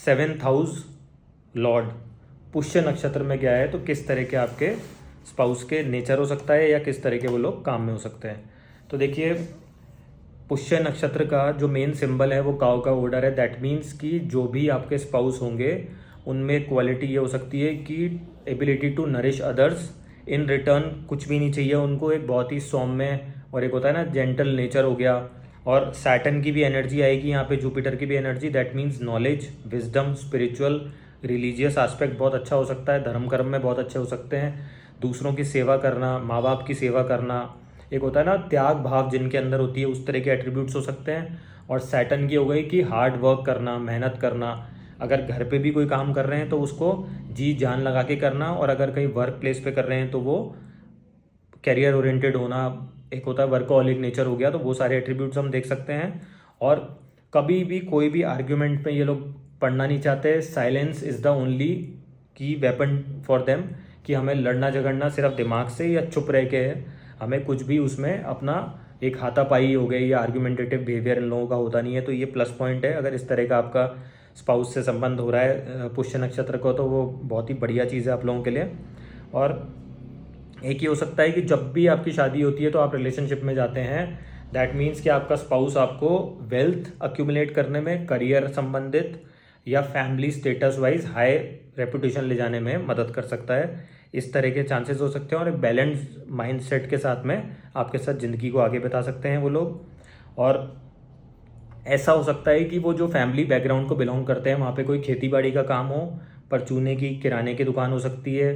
Seventh house Lord पुष्य नक्षत्र में गया है तो किस तरह के आपके स्पाउस के नेचर हो सकता है या किस तरह के वो लोग काम में हो सकते हैं। तो देखिए, पुष्य नक्षत्र का जो मेन सिंबल है वो काव का ऑर्डर है। दैट मीन्स कि जो भी आपके स्पाउस होंगे उनमें क्वालिटी ये हो सकती है कि ability to nourish others, in return कुछ भी नहीं चाहिए उनको, एक बहुत ही सौम्य और एक होता है ना जेंटल नेचर हो गया। और सैटर्न की भी एनर्जी आएगी यहाँ पे, जुपिटर की भी energy. That means knowledge, wisdom, spiritual, religious aspect बहुत अच्छा हो सकता है, धर्म कर्म में बहुत अच्छे हो सकते हैं। दूसरों की सेवा करना, माँ बाप की सेवा करना, एक होता है ना त्याग भाव जिनके अंदर होती है, उस तरह के एट्रीब्यूट्स हो सकते हैं। और सैटर्न की हो गई कि हार्ड वर्क करना, मेहनत करना, अगर घर पे भी कोई काम कर रहे हैं तो उसको जी जान लगा के करना, और अगर कहीं वर्क प्लेस पे कर रहे हैं तो वो कैरियर ओरिएंटेड होना, एक होता है वर्कोहॉलिक नेचर हो गया। तो वो सारे एट्रीब्यूट्स हम देख सकते हैं। और कभी भी कोई भी आर्ग्यूमेंट में ये लोग पढ़ना नहीं चाहते। साइलेंस इज़ द ओनली की वेपन फॉर देम, कि हमें लड़ना झगड़ना सिर्फ दिमाग से या चुप रह के है, हमें कुछ भी उसमें अपना एक हाथापाई हो गई या आर्ग्यूमेंटेटिव बिहेवियर इन लोगों का होता नहीं है। तो ये प्लस पॉइंट है अगर इस तरह का आपका स्पाउस से संबंध हो रहा है पुष्य नक्षत्र को, तो वो बहुत ही बढ़िया चीज़ है आप लोगों के लिए। और एक ये हो सकता है कि जब भी आपकी शादी होती है तो आप रिलेशनशिप में जाते हैं। दैट मीन्स कि आपका स्पाउस आपको वेल्थ अक्यूमुलेट करने में, करियर संबंधित या family status wise high reputation ले जाने में मदद कर सकता है। इस तरह के चांसेस हो सकते हैं। और एक बैलेंस माइंड सेट के साथ में आपके साथ ज़िंदगी को आगे बता सकते हैं वो लोग। और ऐसा हो सकता है कि वो जो फैमिली बैकग्राउंड को बिलोंग करते हैं वहाँ पे कोई खेती बाड़ी का काम हो, परचूने की किराने की दुकान हो सकती है,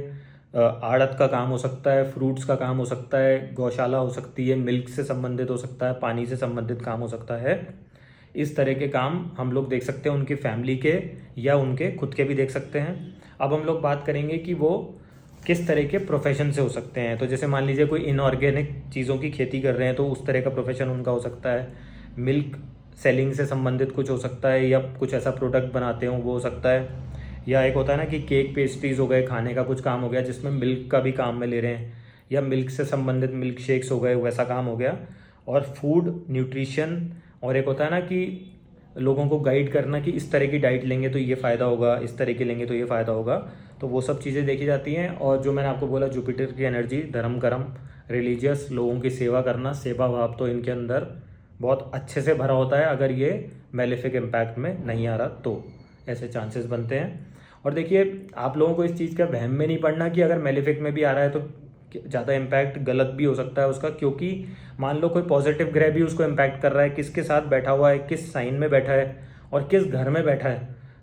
आड़त का काम हो सकता है, फ्रूट्स का काम हो सकता है, गौशाला हो सकती है, मिल्क से संबंधित हो सकता है, पानी से संबंधित काम हो सकता है। इस तरह के काम हम लोग देख सकते हैं उनकी फैमिली के या उनके खुद के भी देख सकते हैं। अब हम लोग बात करेंगे कि वो किस तरह के प्रोफेशन से हो सकते हैं। तो जैसे मान लीजिए कोई इनऑर्गेनिक चीज़ों की खेती कर रहे हैं तो उस तरह का प्रोफेशन उनका हो सकता है। मिल्क सेलिंग से संबंधित कुछ हो सकता है, या कुछ ऐसा प्रोडक्ट बनाते हो वो हो सकता है। या एक होता है ना कि केक पेस्ट्रीज हो गए, खाने का कुछ काम हो गया जिसमें मिल्क का भी काम में ले रहे हैं, या मिल्क से संबंधित मिल्क शेक्स हो गए, वैसा काम हो गया। और फूड, न्यूट्रिशन, और एक होता है ना कि लोगों को गाइड करना कि इस तरह की डाइट लेंगे तो ये फ़ायदा होगा, इस तरह की लेंगे तो ये फ़ायदा होगा। तो वो सब चीज़ें देखी जाती हैं। और जो मैंने आपको बोला जुपिटर की एनर्जी, धर्म कर्म, रिलीजियस, लोगों की सेवा करना, सेवा भाव तो इनके अंदर बहुत अच्छे से भरा होता है अगर ये मेलेफिक इम्पैक्ट में नहीं आ रहा तो ऐसे चांसेस बनते हैं। और देखिए, आप लोगों को इस चीज़ का वहम में नहीं पड़ना कि अगर मेलेफिक में भी आ रहा है तो ज़्यादा इम्पैक्ट गलत भी हो सकता है उसका, क्योंकि मान लो कोई पॉजिटिव ग्रह भी उसको इम्पैक्ट कर रहा है, किसके साथ बैठा हुआ है, किस साइन में बैठा है और किस घर में बैठा है,